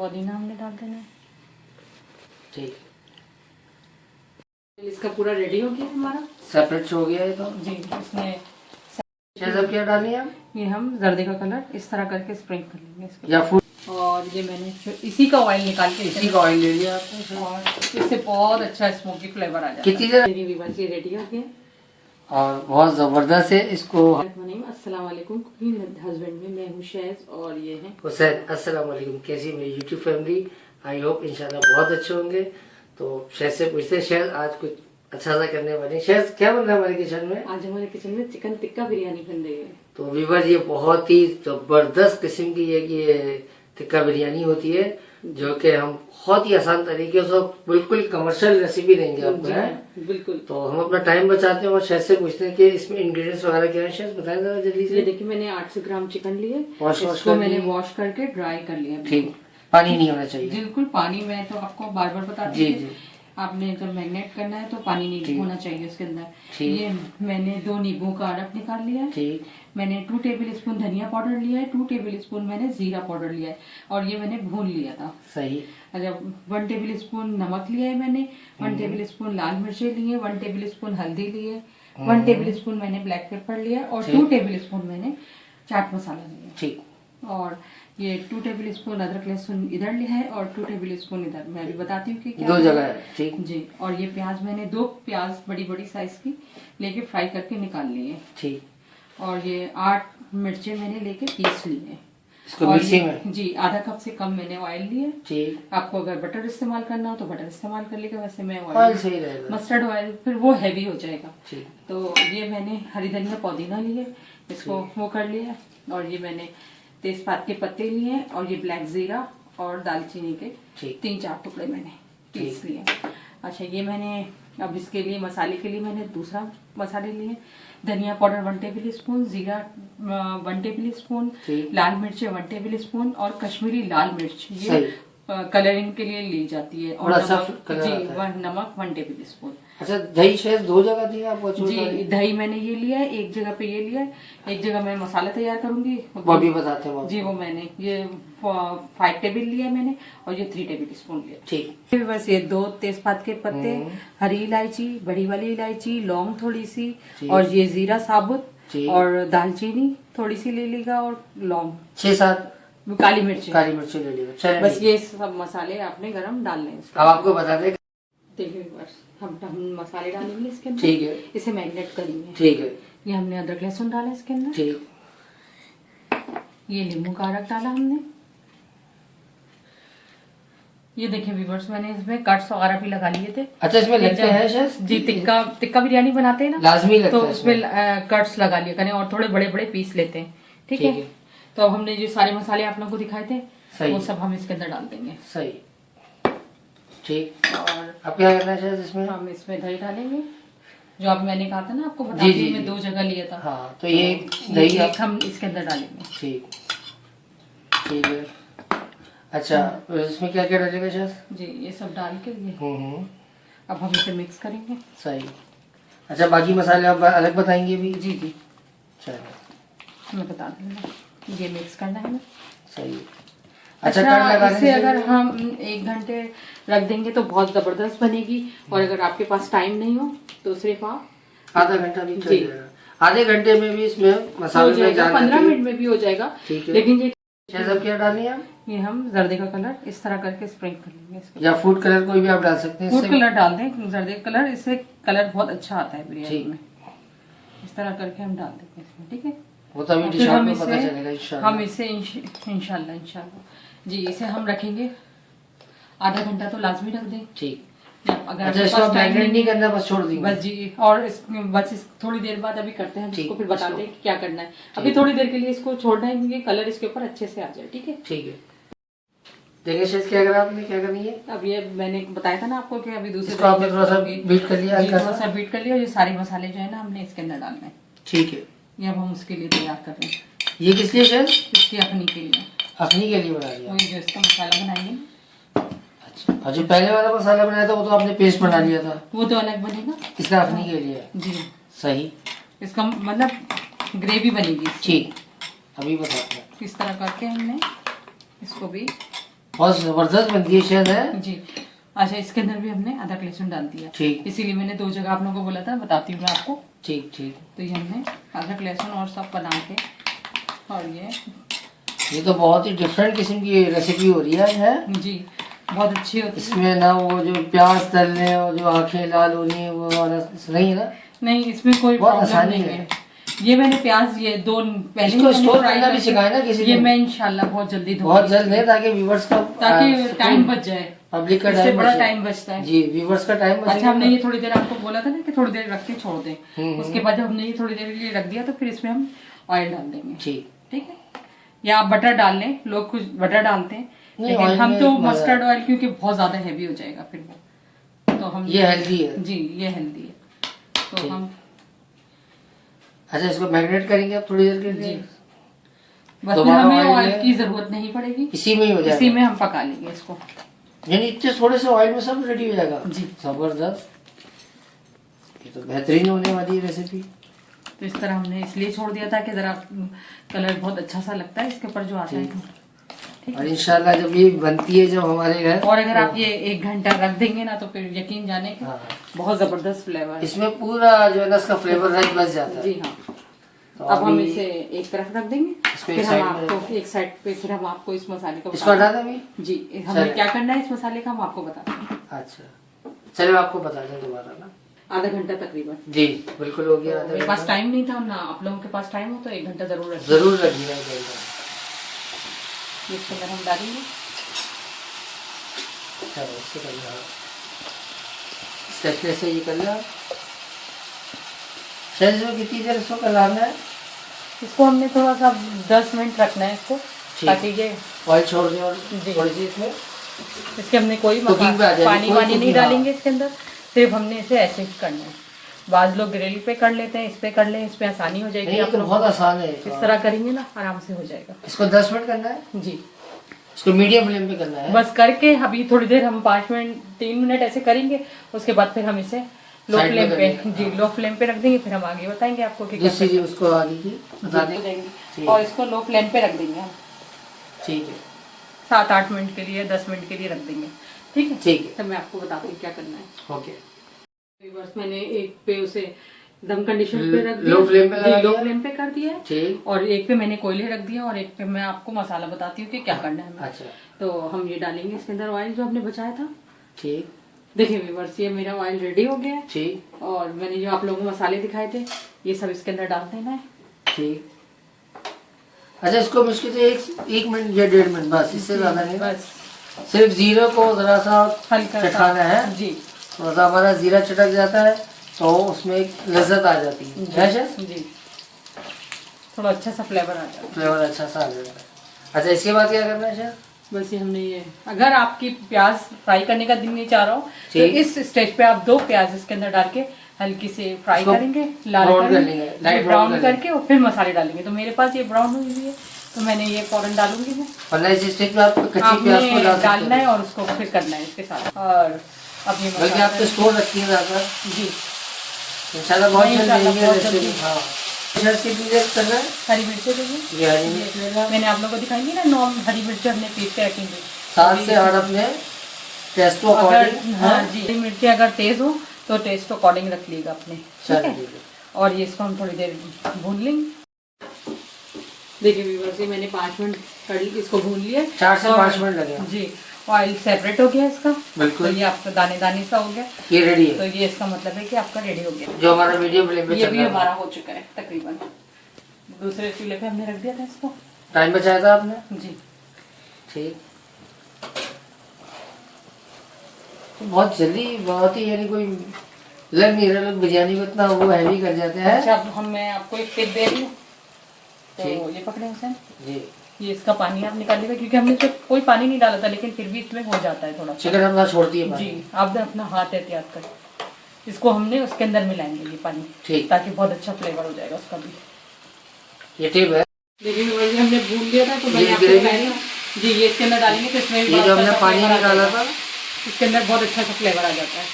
पुदीना हमने डाल देना है। ठीक, इसका पूरा रेडी हो गया हमारा, सेपरेट हो गया है। तो जी इसमें सब क्या डालनी है? ये हम जर्दे का कलर इस तरह करके स्प्रिंक कर लेंगे इसके या फूड। और ये मैंने इसी का ऑयल निकाल के इसी का ऑयल ले लिया आपने और इससे बहुत अच्छा स्मोकी फ्लेवर आ जाता है। कितनी देर? ये रेडी हो गया और बहुत जबरदस्त है इसको। अस्सलाम वालेकुम, कुकिंग हस्बैंड में मैं हूँ शैज़ और ये है हुसैन। अस्सलाम वालेकुम, कैसी मेरी यूट्यूब फैमिली? आई होप इंशाल्लाह बहुत अच्छे होंगे। तो शैज़ से पूछते हैं, शैज़ आज कुछ अच्छा सा करने वाले। शैज़ क्या बन रहा है हमारे किचन में? आज हमारे किचन में चिकन टिक्का बिरयानी बन रही है। तो व्यूअर्स, ये बहुत ही जबरदस्त किस्म की ये टिक्का बिरयानी होती है, जो कि हम बहुत ही आसान तरीके से बिल्कुल कमर्शियल रेसिपी देंगे आपको, है बिल्कुल। तो हम अपना टाइम बचाते हैं और शैज़ से पूछते हैं कि इसमें इंग्रेडिएंट्स वगैरह क्या है। शैज़ बताएं जरा जल्दी से। ये देखिए मैंने 800 ग्राम चिकन लिए, इसको मैंने वॉश करके ड्राई कर लिया। ठीक, पानी नहीं होना चाहिए। बिल्कुल पानी, मैं तो आपको बार बार बताती जी हूँ जी, आपने जब मैरिनेट करना है तो पानी नहीं होना चाहिए उसके अंदर। ये मैंने 2 नींबू का रस निकाल लिया है। ठीक, मैंने 2 टेबल स्पून धनिया पाउडर लिया है, 2 टेबल स्पून मैंने जीरा पाउडर लिया है और ये मैंने भून लिया था। सही। अच्छा, 1 टेबल स्पून नमक लिया है मैंने, 1 टेबल स्पून लाल मिर्ची लिए, 1 टेबल स्पून हल्दी लिए, 1 टेबल स्पून मैंने ब्लैक पेपर लिया और 2 टेबल स्पून मैंने चाट मसाला लिया। ठीक, और ये 2 टेबल स्पून अदरक लहसुन इधर लिया है और 2 टेबल स्पून इधर। मैं अभी बताती हूँ कि क्या 2 जगह है। ठीक जी। और ये प्याज मैंने 2 प्याज बड़ी बड़ी साइज की लेके फ्राई करके निकाल ली है। ठीक। और ये 8 मिर्चें मैंने लेके पीस ली है। इसको मिक्सी में? जी, आधा कप से कम मैंने ऑयल लिया। ठीक। आपको अगर बटर इस्तेमाल करना हो तो बटर इस्तेमाल कर लेगा, वैसे मैं ऑयल सही रहेगा। मस्टर्ड ऑयल, फिर वो हैवी हो जाएगा। ठीक। तो ये मैंने हरी धनिया पुदीना लिए, इसको वो कर लिया। और ये मैंने तेजपात के पत्ते लिए और ये ब्लैक जीरा और दालचीनी के 3-4 टुकड़े मैंने पीस लिए। अच्छा, ये मैंने अब इसके लिए मसाले के लिए मैंने दूसरा मसाले लिए। धनिया पाउडर 1 टेबल स्पून, जीरा 1 टेबल स्पून, लाल मिर्च 1 टेबल स्पून और कश्मीरी लाल मिर्च ये कलरिंग के लिए ली जाती है। और नमक 1 टेबल स्पून। अच्छा, दही शैज़ 2 जगह दी आपको? जी, दही मैंने ये लिया है, एक जगह पे ये लिया है, एक जगह मैं मसाला तैयार करूंगी वो भी बताते हैं जी। वो मैंने ये 5 टेबल लिया है मैंने और ये 3 टेबल स्पून लिया। ठीक। बस ये 2 तेजपात के पत्ते, हरी इलायची, बड़ी वाली इलायची, लौंग थोड़ी सी और ये जीरा साबुत और दालचीनी थोड़ी सी ले लेगा और लौंग 6-7 काली मिर्च ले लेगा। बस ये सब मसाले आपने गरम डालने हैं। अब आपको बता दें, देखिए बस हम मसाले डालेंगे इसके अंदर। ठीक है। इसे मैरिनेट करेंगे। ठीक है। ये हमने अदरक लहसुन डाला इसके अंदर। ठीक। ये नींबू का रस डाला हमने। ये देखिए व्यूअर्स, मैंने इसमें कट्स वगैरह भी लगा लिए थे। अच्छा, इसमें लगते हैं शैज़? जी, टिक्का बिरयानी बनाते हैं ना, लाजमी लगता तो है उसमें कट्स लगा लिए करें और थोड़े बड़े बड़े पीस लेते हैं। ठीक है। तो अब हमने जो सारे मसाले आप लोगों को दिखाए थे वो सब हम इसके अंदर डाल देंगे। सही। ठीक। और अब क्या करना है इसमें? हम इसमें दही डालेंगे, जो अब मैंने कहा था ना आपको बता दी, मैं 2 जगह लिया था। हाँ, तो ये दही हम इसके अंदर डालेंगे। ठीक। ठीक है। अच्छा, इसमें क्या क्या डालेगा शैज़? जी, ये सब डाल के अब हम इसे मिक्स करेंगे। सही। अच्छा, बाकी मसाले आप अलग बताएंगे भी? जी जी, चलो मैं बता दूंगा। ये मिक्स करना है ना। सही। अच्छा, इसे अगर हम 1 घंटे रख देंगे तो बहुत जबरदस्त बनेगी, और अगर आपके पास टाइम नहीं हो तो सिर्फ आप आधा घंटा भी चल जाएगा। आधे घंटे में भी इसमें मसाले में 15 मिनट में भी हो जाएगा। ठीक है। लेकिन ये सब क्या डालनी है? ये हम जर्दे का कलर इस तरह करके स्प्रिंक कर लेंगे इसके। या फूड कलर कोई भी आप डाल सकते हैं। फूड कलर डाल दें, जर्दे का कलर, इससे कलर बहुत अच्छा आता है बिरयानी में। इस तरह करके हम डाल देंगे इसमें। ठीक है। वो तो अभी डिश में पता चलेगा इंशाल्लाह। हम इसे इंशाल्लाह जी इसे हम रखेंगे आधा घंटा तो लाजमी रख दें। ठीक। अगर अच्छा, इसको मैरिनेट नहीं करना, बस छोड़ देंगे बस जी। और बस थोड़ी देर बाद अभी करते हैं इसको, फिर बताते हैं क्या करना है। अभी थोड़ी देर के लिए इसको छोड़ना है क्योंकि कलर इसके ऊपर अच्छे से आ जाए। ठीक है। ठीक है। देखिए शैज़, क्या करा आपने, क्या करनी है? अब ये मैंने बताया था ना आपको कि अभी दूसरे आपने थोड़ा सा बीट कर लिया, थोड़ा सा बीट कर लिया। और ये सारे मसाले जो है ना हमने इसके अंदर डालने हैं। ठीक है। ये अब हम उसके लिए तैयार कर रहे हैं। ये किस लिए शैज़? इसकी अखनी के लिए। अखनी के लिए बना लिया? वही जो इसका मसाला बनाएंगे। अच्छा, और जो पहले वाला मसाला बनाया था वो तो आपने पेस्ट बना लिया था, वो तो अलग बनेगा। इसका अखनी के लिए? जी सही। इसका मतलब ग्रेवी बनेगी। ठीक, अभी बताते हैं। इस तरह करके हमने इसको भी बहुत जबरदस्त बनती है शायद है जी। अच्छा, इसके अंदर भी हमने अदरक लहसुन डाल दिया। ठीक। इसीलिए मैंने 2 जगह आप लोगों को बोला था, बताती हूँ मैं आपको। ठीक ठीक। तो ये हमने अदरक लहसुन और सब बना के, और ये तो बहुत ही डिफरेंट किस्म की रेसिपी हो रही है जी, बहुत अच्छी होती है। इसमें ना वो जो प्याज तलने और जो आंखें लाल हो रही है वो वाला नहीं है ना? नहीं, इसमें कोई बहुत प्रॉब्लम आसानी नहीं है। है। ये मैंने प्याज ये 2 पहले इसको ही स्टोर फ्राई करना भी करके- सिखाया ना किसी ये ने? मैं इंशाल्लाह बहुत जल्दी दूंगी। बहुत जल्द है ताकि व्यूवर्स का ताकि टाइम बच जाए, पब्लिक का इससे टाइम बड़ा टाइम बचता है जी, व्यूवर्स का टाइम अच्छा, हमने ये थोड़ी देर आपको बोला था ना कि थोड़ी देर रख के छोड़ दें। उसके बाद जब हमने ये थोड़ी देर के लिए रख दिया तो फिर इसमें हम ऑयल डाल देंगे। ठीक ठीक है, या आप बटर डाल लें, लोग कुछ बटर डालते हैं, नहीं, लेकिन ऑयल हम में तो मजा मस्टर्ड ऑयल, क्योंकि बहुत ज्यादा हैवी हो जाएगा फिर वो, तो हम ये हेल्दी है जी, ये हेल्दी है। तो हम अच्छा इसको मैरिनेट करेंगे आप थोड़ी देर के लिए? जी, बस फिर दोबारा हमें ऑयल ऑयल में- की जरूरत नहीं पड़ेगी, इसी में ही हो जाएगा? इसी में हम पका लेंगे इसको। यानी इतने थोड़े से ऑयल में सब रेडी हो जाएगा? जी। जबरदस्त, ये तो बेहतरीन होने वाली है रेसिपी। तो इस तरह हमने इसलिए छोड़ दिया था कि जरा कलर बहुत अच्छा सा लगता है इसके ऊपर जो आता है। ठीक और है, इंशाल्लाह जब ये बनती है जब हमारे घर, और अगर आप ये 1 घंटा रख देंगे ना तो फिर यकीन जाने कि हाँ, बहुत जबरदस्त फ्लेवर है। इसमें पूरा जो है ना इसका फ्लेवर राइट बच जाता है। जी हाँ। तो अब हम अभी इसे एक तरफ रख देंगे, इसको फिर एक हम साइड में आपको एक साइड पे, फिर हम आपको इस मसाले को इसको हटा दें अभी? जी, हमें क्या करना है इस मसाले का हम आपको बताते हैं। अच्छा चलो आपको बता दें दोबारा ना। आधा घंटा तकरीबन। जी बिल्कुल हो गया। मेरे पास टाइम नहीं था ना, आप लोगों के पास टाइम हो तो 1 घंटा जरूर रखिए। जरूर रखिएगा एक घंटा। इसके अंदर हम डालेंगे चलो इससे कर लिया, स्टेपलेस से ये कर लिया। शायद इसमें कितनी देर इसको करना है? इसको हमने थोड़ा सा 10 मिनट रखना है इसको, ताकि ये ऑयल छोड़ दें और जी। थोड़ी सी इसमें इसके हमने कोई Cooking पे आ जाएगी, पानी कोई वानी नहीं cooking, डालेंगे इसके अंदर, सिर्फ हमने इसे ऐसे ही करना है। बाद लोग ग्रिल पे कर लेते हैं, इस पे कर लें, इस पे आसानी हो जाएगी। नहीं, ये आप तो लोग बहुत आसान है। इस तरह करेंगे ना आराम से हो जाएगा। इसको 10 मिनट करना है? जी, इसको मीडियम फ्लेम पे करना है? बस करके अभी थोड़ी देर हम 5 मिनट 3 मिनट ऐसे करेंगे, उसके बाद फिर हम इसे लो Side में फ्लेम पे करेंगे। जी लो फ्लेम पे रख देंगे, फिर हम आगे बताएंगे आपको कि दूसरी चीज उसको आगे की बता जी, दें। देंगे। और इसको लो फ्लेम पे रख देंगे हम, ठीक है 7-8 मिनट के लिए, 10 मिनट के लिए रख देंगे। ठीक है, ठीक है तो मैं आपको बताती हूँ क्या करना है। ओके। बस मैंने एक पे उसे दम कंडीशन पे रख दिया, लो फ्लेम पे लगा लो दिया? फ्लेम पे कर दिया है। ठीक। और एक पे मैंने कोयले रख दिया, और एक पे मैं आपको मसाला बताती हूँ कि क्या करना है हमें। अच्छा तो हम ये डालेंगे इसके अंदर ऑयल जो हमने बचाया था। ठीक देखिए व्यूअर्स, ये मेरा ऑयल रेडी हो गया है, ठीक और मैंने जो आप लोगों को मसाले दिखाए थे ये सब इसके अंदर डाल देना है। ठीक। अच्छा इसको मुश्किल से एक मिनट या 1.5 मिनट बस, इससे ज्यादा नहीं? बस सिर्फ जीरा को जरा सा हल्का सा- चटाना है जी थोड़ा सा, हमारा जीरा चटक जाता है तो उसमें एक लज्जत आ जाती है। जी, थोड़ा अच्छा सा फ्लेवर आ जाता फ्लेवर अच्छा सा आ जाता है। अच्छा इसके बाद क्या करना है सर? है। बस ये हमने ये, अगर आपकी प्याज फ्राई करने का दिल नहीं चाह रहा हो तो ठीक। इस स्टेज पे आप 2 प्याज इसके अंदर डाल के हल्की से फ्राई इसको करेंगे, लाल brown कर करेंगे, लेंगे, light brown ब्राउन कर करके और फिर मसाले डालेंगे। तो मेरे पास ये ब्राउन हुई हुई है तो मैंने ये फौरन डालूंगी मैं। वरना इस स्टेज पे आप कच्ची प्याज को आपने डाल सकते डालना है हो। और उसको फिर करना है इसके साथ। और अब ये बल्कि आप तो स्टोर रखिए जाकर जी, इंशाल्लाह बहुत नहीं, जल्द इंशाल्लाह देंगे बहुत रेसिपी। जल्दी। हाँ सर कितनी देर करना है? हरी मिर्चें देखिए, ये हरी मिर्च लेना, मैंने आप लोगों को दिखाई थी ना 9 हरी मिर्चें हमने पीस के रखेंगे। 7 से 8 अपने टेस्ट को अगर अकॉर्डिंग। हाँ जी, हरी मिर्ची अगर तेज हो तो टेस्ट अकॉर्डिंग रख लीजिएगा अपने। ठीक है, और ये इसको हम थोड़ी देर भून लेंगे। देखिए व्यूअर्स, ये मैंने 5 मिनट कड़ी इसको भून लिया। 4 से और 5 मिनट लगे जी, ऑयल सेपरेट हो गया इसका, बिल्कुल। तो ये आपका दाने दाने सा हो गया, ये रेडी तो है ये इसका मतलब है कि आपका रेडी हो गया। जो हमारा मीडियम फ्लेम पे ये चल भी रहा है। हमारा हो चुका है तकरीबन। दूसरे चूल्हे पे हमने रख दिया था इसको। टाइम बचाया था आपने? जी, ठीक। तो बहुत जल्दी, बहुत ही यानी कोई लग नहीं रहा, लोग बिरयानी को इतना वो हैवी कर जाते हैं। अच्छा अब मैं आपको एक टिप दे रही हूँ, तो ठीक। ये पकड़े हुसैन, जी ये इसका पानी आप निकाल लीजिएगा, क्योंकि हमने तो कोई पानी नहीं डाला था, लेकिन फिर भी इसमें हो जाता है थोड़ा। चिकन अपना छोड़ती है जी, पानी। आप अपना हाथ एहतियात कर, इसको हमने उसके अंदर मिलाएंगे ये पानी, ठीक। ताकि बहुत अच्छा फ्लेवर हो जाएगा उसका भी। ये टिप है। लेकिन वही हमने भून लिया था तो ये मैंने आपको ग्रेवी बताया था। जी, ये इसके अंदर डालेंगे तो इसमें भी ये बहुत जो अच्छा हमने सा पानी flavor आ निकाला जाएगा। था, इसके अंदर बहुत अच्छा सा फ्लेवर आ जाता है।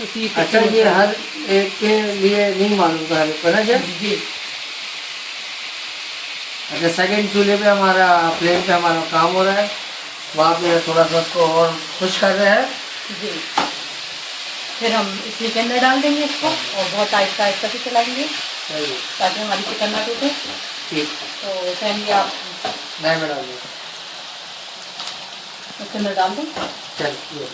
उसी के अच्छा ये हर एक के लिए नहीं मालूम था ना सर? जी, अच्छा सेकंड चूल्हे पे हमारा फ्लेम पे हमारा काम हो रहा है वहाँ पे थोड़ा सा उसको और खुश कर रहे हैं। जी, फिर हम इसी के अंदर डाल देंगे इसको और बहुत आहिस्ता आहिस्ता से चलाएंगे ताकि हमारी चिकन ना टूटे। ठीक, तो फैमिली आप नहीं मैं डाल दूँ, इसके अंदर डाल दें। चलिए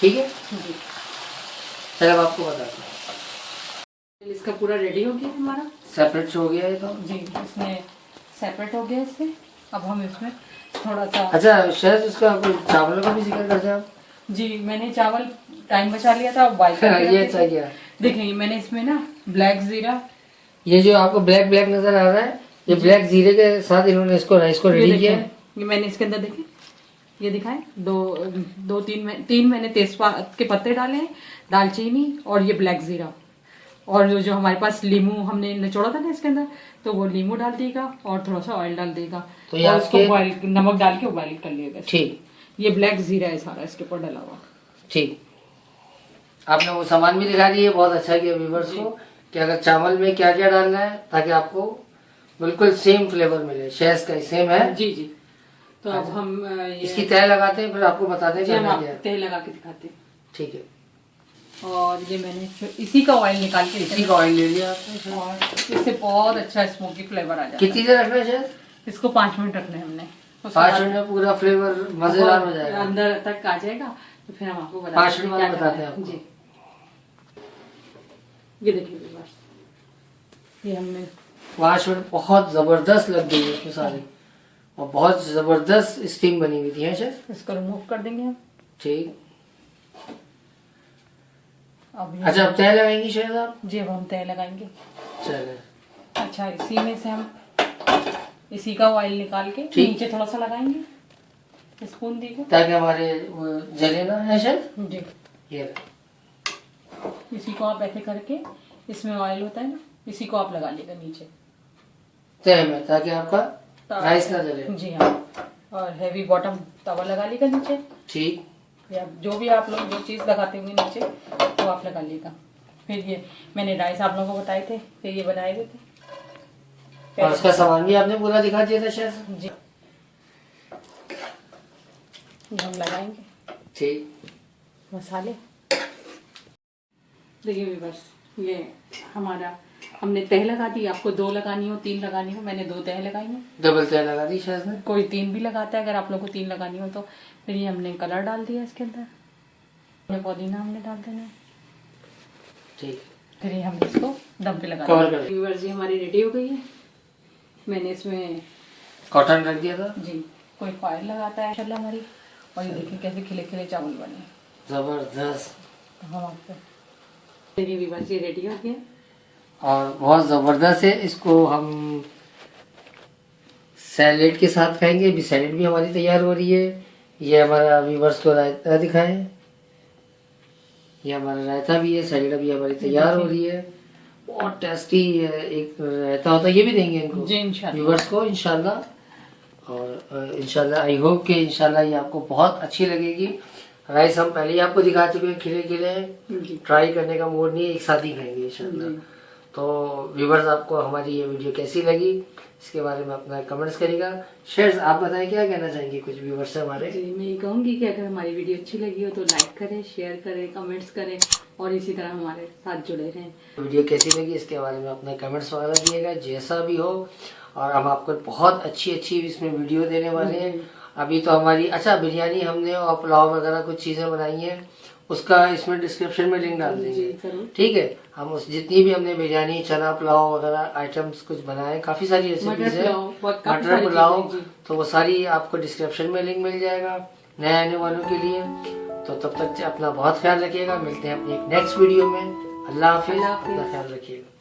ठीक है। जी, चलो अब आपको बताता हूँ। इसका पूरा रेडी हो गया हमारा, सेपरेट हो गया है तो। जी इसमें सेपरेट हो गया इससे। अब हम इसमें थोड़ा सा, अच्छा शायद उसका चावलों का भी जिक्र करते हैं आप। जी मैंने चावल टाइम बचा लिया था, बॉइल करके ये रखे थे। अच्छा किया। देखिए मैंने इसमें ना ब्लैक जीरा, ये जो आपको ब्लैक ब्लैक नजर आ रहा है, ये ब्लैक जीरे के साथ इन्होंने इसको राइस को ये रेडी किया देखिए, है। ये मैंने इसके अंदर देखे, ये दिखाए तीन मैंने तेजपात के पत्ते डाले हैं, दालचीनी और ये ब्लैक जीरा, और जो हमारे पास लीमू हमने निचोड़ा था ना इसके अंदर, तो वो लीमू डाल देगा और थोड़ा सा ऑयल डाल देगा तो ये और उसको आपके बॉइल, नमक डाल के बॉइल कर लिएगा। ठीक, ये ब्लैक जीरा है सारा इसके ऊपर डाला हुआ। ठीक, आपने वो सामान भी दिखा दिया, बहुत अच्छा किया व्यूअर्स को कि अगर चावल में क्या क्या डालना है ताकि आपको बिल्कुल सेम फ्लेवर मिले। शेष का सेम है। जी जी, तो अब हम ये इसकी तय लगाते हैं, फिर आपको बताते हैं जी, हम करना आपको क्या है। तेल लगा के दिखाते हैं। ठीक है, और ये मैंने इसी का ऑयल निकाल के इसी का ऑयल ले लिया आपने। और इससे बहुत अच्छा स्मोकी फ्लेवर आ जाता है। कितनी देर रखना है शायद? इसको 5 मिनट रखना है हमने, उसके 5 बाद मिनट में पूरा फ्लेवर मजेदार हो जाएगा। अंदर तक आ जाएगा, तो फिर हम आपको 5 मिनट बाद बताते हैं आपको। जी, ये देखिए बस, ये हमने 5 मिनट बहुत जबरदस्त लग गई है उसमें सारी, और बहुत जबरदस्त स्टीम बनी हुई थी है शायद। इसको रिमूव कर देंगे हम। ठीक, अब ये अच्छा अब तय लगाएंगी शायद आप। जी, अब हम तय लगाएंगे। चले, अच्छा, इसी में से हम इसी का ऑयल निकाल के ठीक। नीचे थोड़ा सा लगाएंगे स्पून दी को, ताकि हमारे वो जले ना है शायद। जी ये इसी को आप ऐसे करके, इसमें ऑयल होता है ना, इसी को आप लगा लीजिएगा नीचे तय में, ताकि आपका राइस ना जले। जी हाँ, और हैवी बॉटम तवा लगा लीजिएगा नीचे, ठीक, या जो भी आप लोग जो चीज लगाते होंगे नीचे वो आप लगा लीजिएगा। फिर ये मैंने राइस आप लोगों को बताए थे, फिर ये बनाए हुए थे। और उसका सामान भी आपने पूरा दिखा दिया था शायद। जी, ये हम लगाएंगे ठीक, मसाले। देखिए बस, ये हमारा हमने तह लगा दी। आपको 2 लगानी हो 3 लगानी हो, मैंने 2 तह लगाई है। डबल तय लगा दी शायद ने। कोई 3 भी लगाता है, अगर आप लोग को 3 लगानी हो तो। फिर ये हमने कलर डाल दिया इसके अंदर, पुदीना हमने डाल देना है। ठीक, फिर ये हम इसको दम पे लगा कवर कर देंगे। व्यूअर्स, ये हमारी रेडी हो गई है। मैंने इसमें कॉटन रख दिया था। जी कोई फॉइल लगाता है माशाल्लाह हमारी, और ये देखिए कैसे खिले खिले चावल बने। जबरदस्त, तो हम आपको देखिए व्यूअर्स, ये रेडी हो गया और बहुत जबरदस्त है। इसको हम सैलेड के साथ खाएंगे। अभी सैलेड भी हमारी तैयार हो रही है। ये हमारा व्यूअर्स को रायता दिखाएं, ये हमारा रायता भी है। सैलेड अभी हमारी तैयार हो रही है। बहुत टेस्टी एक रायता होता है, ये भी देंगे इनको जी इंशाल्लाह व्यूअर्स को इंशाल्लाह। और इंशाल्लाह आई होप कि इंशाल्लाह ये आपको बहुत अच्छी लगेगी। राइस हम पहले ही आपको दिखा चुके हैं, खिले खिले जी। ट्राई करने का मूड नहीं है, एक साथ ही खाएंगे इंशाल्लाह। तो व्यूअर्स, आपको हमारी ये वीडियो कैसी लगी इसके बारे में अपना कमेंट्स करिएगा। शेयर्स आप बताएं, क्या कहना चाहेंगे कुछ व्यूअर्स से हमारे। जी, मैं ये कहूँगी कि अगर हमारी वीडियो अच्छी लगी हो तो लाइक करें, शेयर करें, कमेंट्स करें और इसी तरह हमारे साथ जुड़े रहें। वीडियो कैसी लगी इसके बारे में अपने कमेंट्स वगैरह दिएगा, जैसा भी हो। और हम आपको बहुत अच्छी अच्छी इसमें वीडियो देने वाले हैं। अभी तो हमारी बिरयानी हमने और पुलाव वगैरह कुछ चीज़ें बनाई हैं, उसका इसमें डिस्क्रिप्शन में लिंक डाल देंगे। ठीक है, हम उस जितनी भी हमने बिरयानी, चना पुलाव वगैरह आइटम्स कुछ बनाए, काफ़ी सारी रेसिपीज है, मटर पुलाव, तो वो सारी आपको डिस्क्रिप्शन में लिंक मिल जाएगा नए आने वालों के लिए। तो तब तक अपना बहुत ख्याल रखिएगा। मिलते हैं अपनी एक नेक्स्ट वीडियो में। अल्लाह हाफिज़, अपना ख्याल रखिएगा।